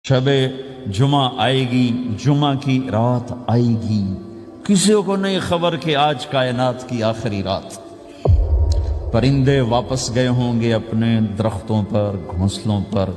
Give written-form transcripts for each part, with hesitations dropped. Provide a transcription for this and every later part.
शब जुमा आएगी, जुमा की रात आएगी, किसी को नहीं खबर कि आज कायनात की आखिरी रात। परिंदे वापस गए होंगे अपने दरख्तों पर, घोंसलों पर,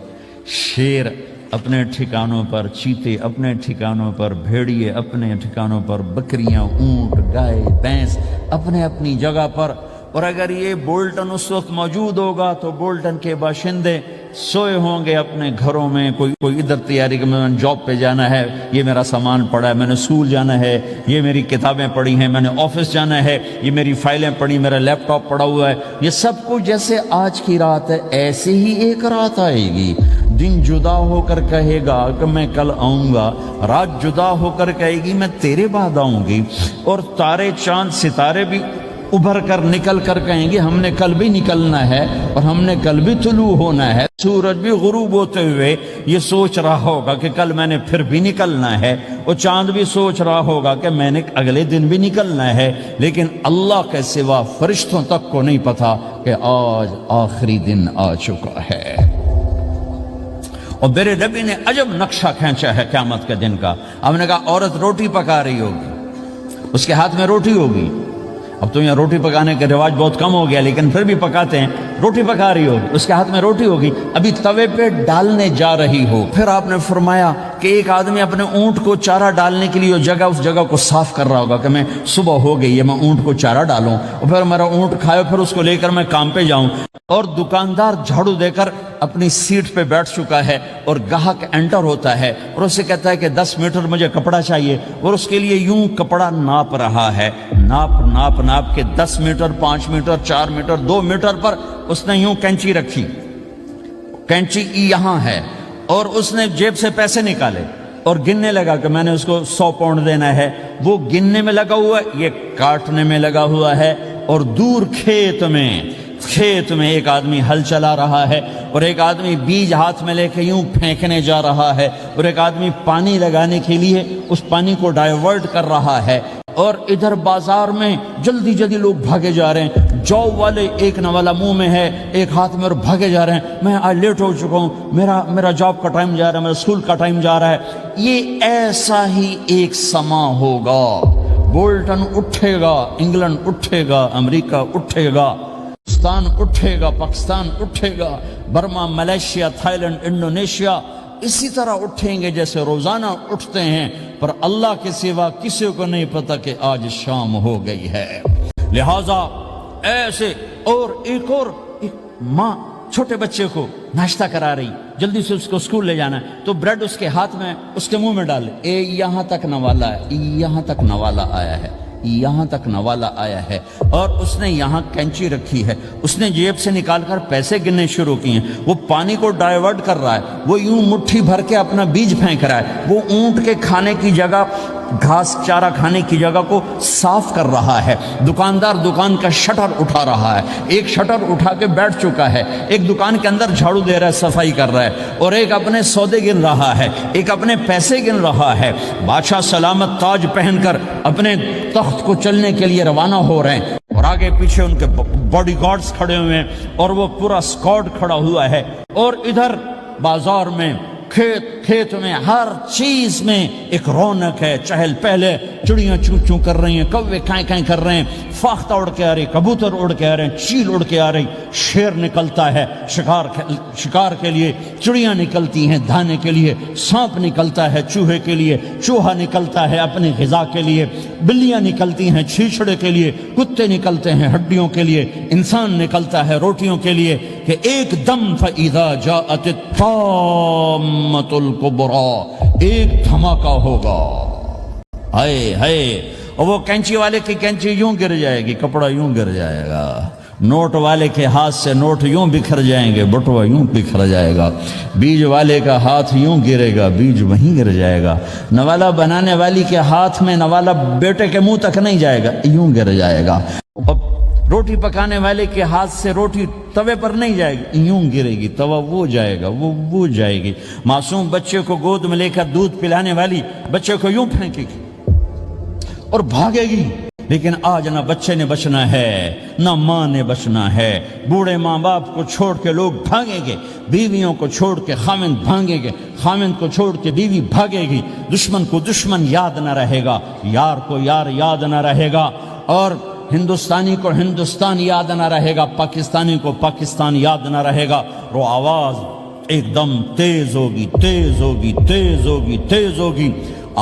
शेर अपने ठिकानों पर, चीते अपने ठिकानों पर, भेड़िए अपने ठिकानों पर, बकरियां, ऊंट, गाय, भैंस अपने अपनी जगह पर। और अगर ये बोल्टन उस वक्त मौजूद होगा तो बोल्टन के बाशिंदे सोए होंगे अपने घरों में। कोई इधर तैयारी कि मैंने जॉब पे जाना है, ये मेरा सामान पड़ा है, मैंने स्कूल जाना है, ये मेरी किताबें पड़ी हैं, मैंने ऑफिस जाना है, ये मेरी फाइलें पड़ी, मेरा लैपटॉप पड़ा हुआ है। ये सब कुछ जैसे आज की रात है, ऐसे ही एक रात आएगी। दिन जुदा होकर कहेगा कि मैं कल आऊंगा, रात जुदा होकर कहेगी मैं तेरे बाद आऊंगी, और तारे चांद सितारे भी उभर कर निकल कर कहेंगे हमने कल भी निकलना है और हमने कल भी तुलू होना है। सूरज भी गुरूब होते हुए ये सोच रहा होगा कि कल मैंने फिर भी निकलना है, और चांद भी सोच रहा होगा कि मैंने अगले दिन भी निकलना है। लेकिन अल्लाह के सिवा फरिश्तों तक को नहीं पता कि आज आखिरी दिन आ चुका है। और मेरे नबी ने अजब नक्शा खींचा है क़यामत के दिन का। हमने कहा औरत रोटी पका रही होगी, उसके हाथ में रोटी होगी। अब तो यहाँ रोटी पकाने का रिवाज बहुत कम हो गया, लेकिन फिर भी पकाते हैं। रोटी पका रही होगी, उसके हाथ में रोटी होगी, अभी तवे पे डालने जा रही हो। फिर आपने फरमाया कि एक आदमी अपने ऊंट को चारा डालने के लिए उस जगह को साफ कर रहा होगा कि मैं सुबह हो गई है, मैं ऊंट को चारा डालूं, और फिर मेरा ऊंट खाए, फिर उसको लेकर मैं काम पे जाऊं। और दुकानदार झाड़ू देकर अपनी सीट पे बैठ चुका है, और ग्राहक एंटर होता है और उससे कहता है कि 10 मीटर मुझे कपड़ा चाहिए, और उसके लिए यूं कपड़ा नाप रहा है। नाप के 10 मीटर, 5 मीटर, 4 मीटर, 2 मीटर पर उसने यूं कैंची रखी, कैंची यहां है, और उसने जेब से पैसे निकाले और गिनने लगा कि मैंने उसको 100 पाउंड देना है। वो गिनने में लगा हुआ है, ये काटने में लगा हुआ है। और दूर खेत में एक आदमी हल चला रहा है, और एक आदमी बीज हाथ में लेके यूं फेंकने जा रहा है, और एक आदमी पानी लगाने के लिए उस पानी को डाइवर्ट कर रहा है। और इधर बाजार में जल्दी जल्दी लोग भागे जा रहे हैं। जॉब वाले एक नवाला मुंह में है, एक हाथ में, और भागे जा रहे हैं। मैं आज लेट हो चुका हूं, मेरा जॉब का टाइम जा रहा है, मेरा स्कूल का टाइम जा रहा है। ये ऐसा ही एक समा होगा। बोल्टन उठेगा, इंग्लैंड उठेगा, अमेरिका उठेगा, पाकिस्तान उठेगा, बर्मा, मलेशिया, थाईलैंड, इंडोनेशिया इसी तरह उठेंगे जैसे रोजाना उठते हैं। पर अल्लाह के सिवा किसी को नहीं पता कि आज शाम हो गई है। लिहाजा ऐसे। और एक माँ छोटे बच्चे को नाश्ता करा रही, जल्दी से उसको स्कूल ले जाना है, तो ब्रेड उसके हाथ में, उसके मुंह में डाले, यहां तक नवाला है, यहां तक नवाला आया है, यहां तक नवाला आया है। और उसने यहां कैंची रखी है, उसने जेब से निकालकर पैसे गिनने शुरू किए हैं। वो पानी को डाइवर्ट कर रहा है, वो यूं मुट्ठी भर के अपना बीज फेंक रहा है। वो ऊंट के खाने की जगह, घास चारा खाने की जगह को साफ कर रहा है। दुकानदार दुकान का शटर उठा रहा है, एक शटर उठा के बैठ चुका है, एक दुकान के अंदर झाड़ू दे रहा है, सफाई कर रहा है, और एक अपने सौदे गिन रहा है, एक अपने पैसे गिन रहा है। बादशाह सलामत ताज पहनकर अपने तख्त को चलने के लिए रवाना हो रहे हैं, और आगे पीछे उनके बॉडीगार्ड्स खड़े हुए हैं, और वो पूरा स्क्वाड खड़ा हुआ है। और इधर बाजार में, खेत में, हर चीज में एक रौनक है, चहल पहले। चिड़ियां चू चू कर रही हैं, कौवे काएं काएं कर रहे हैं, फाख्ता उड़ के आ रही, कबूतर उड़ के आ रहे हैं, चील उड़ के आ रही, शेर निकलता है शिकार के लिए, चिड़ियां निकलती हैं दाने के लिए, सांप निकलता है चूहे के लिए, चूहा निकलता है अपनी ग़िज़ा के लिए, बिल्लियां निकलती हैं छीछड़े के लिए, कुत्ते निकलते हैं हड्डियों के लिए, इंसान निकलता है रोटियों के लिए। कि एकदम फ़इज़ा जाअतित ताम्मतुल कुबरा, एक धमाका होगा। हाय हाय। और वो कैंची वाले की कैंची यूं गिर जाएगी, कपड़ा यूं गिर जाएगा। नोट वाले के हाथ से नोट यूं बिखर जाएंगे, बटुआ यूं बिखर जाएगा। बीज वाले का हाथ यूं गिरेगा, बीज वहीं गिर जाएगा। नवाला बनाने वाली के हाथ में नवाला बेटे के मुंह तक नहीं जाएगा, यूं गिर जाएगा। रोटी पकाने वाले के हाथ से रोटी तवे पर नहीं जाएगी, यूं गिरेगी, तवा वो जाएगा, वो जाएगी। मासूम बच्चे को गोद में लेकर दूध पिलाने वाली बच्चे को यूं फेंकेगी और भागेगी, لیکن آج نہ بچے نے بچنا ہے نہ ماں نے بچنا ہے. بوڑھے ماں باپ کو چھوڑ کے لوگ بھاگیں گے, بیویوں کو چھوڑ کے خامند بھاگیں گے, خامند کو چھوڑ کے بیوی بھاگے گی, دشمن کو دشمن یاد نہ رہے گا, یار کو یار یاد نہ رہے گا, اور ہندوستانی کو ہندوستان یاد نہ رہے گا, پاکستانی کو پاکستان یاد نہ رہے گا. وہ آواز ایک دم تیز ہوگی, تیز ہوگی, تیز ہوگی, تیز ہوگی.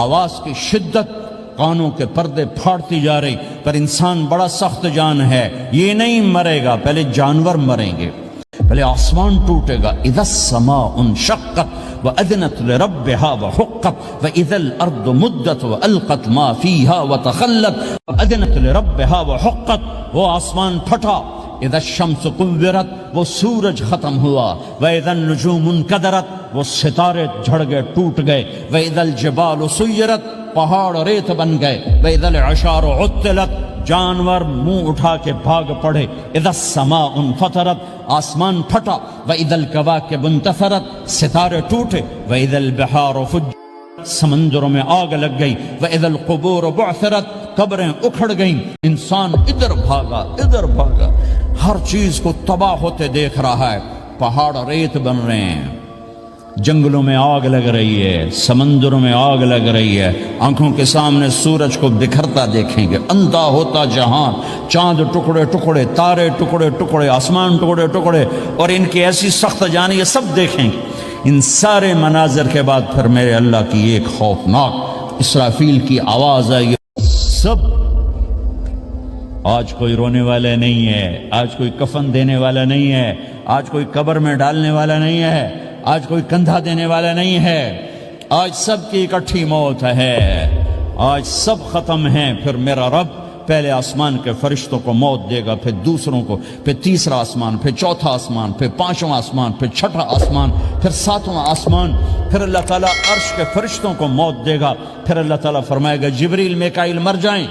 آواز کی شدت کانوں کے پردے پھاڑتی جا رہی. پر انسان بڑا سخت جان ہے, یہ نہیں مرے گا, پہلے جانور مریں گے, پہلے آسمان ٹوٹے گا. اذا السماء انشقت وأذنت لربها وحقت وإذا الأرض مدت وألقت ما فيها وتخلت وأذنت لربها وحقت. وہ آسمان پھٹا. اذا الشمس قورت, وہ سورج ختم ہوا. وإذا النجوم انکدرت, وہ ستارے جھڑ گئے, ٹوٹ گئے. وإذا الجبال سیرت, پہاڑ ریت بن گئے. وإذا العشار عطلت, جانور منہ اٹھا کے بھاگ پڑے. اذا السماء انفطرت, آسمان پھٹا. وإذا الكواكب انتثرت, ستارے ٹوٹے. وإذا البحار فجرت, سمندروں میں آگ لگ گئی. وإذا القبور بعثرت, قبریں اکھڑ گئیں. انسان ادھر بھاگا ادھر بھاگا, ہر چیز کو تباہ ہوتے دیکھ رہا ہے. پہاڑ ریت بن رہے ہیں, جنگلوں میں آگ لگ رہی ہے, سمندروں میں آگ لگ رہی ہے. آنکھوں کے سامنے سورج کو بکھرتا دیکھیں گے, اندھا ہوتا جہاں, چاند ٹکڑے ٹکڑے, تارے ٹکڑے ٹکڑے, آسمان ٹکڑے ٹکڑے, اور ان کی ایسی سخت جان, یہ سب دیکھیں گے. ان سارے مناظر کے بعد پھر میرے اللہ کی ایک خوفناک اسرافیل کی آواز آئی. سب آج کوئی رونے والا نہیں ہے, آج کوئی کفن دینے والا نہیں ہے, آج کوئی قبر میں ڈالنے والا نہیں ہے, آج کوئی کندھا دینے والا نہیں ہے. آج سب کی اکٹھی موت ہے, آج سب ختم ہیں. پھر میرا رب پہلے آسمان کے فرشتوں کو موت دے گا, پھر دوسروں کو, پھر تیسرا آسمان, پھر چوتھا آسمان, پھر پانچواں آسمان, پھر چھٹا آسمان, پھر ساتواں آسمان. پھر اللہ تعالیٰ عرش کے فرشتوں کو موت دے گا. پھر اللہ تعالیٰ فرمائے گا جبریل میکائیل مر جائیں,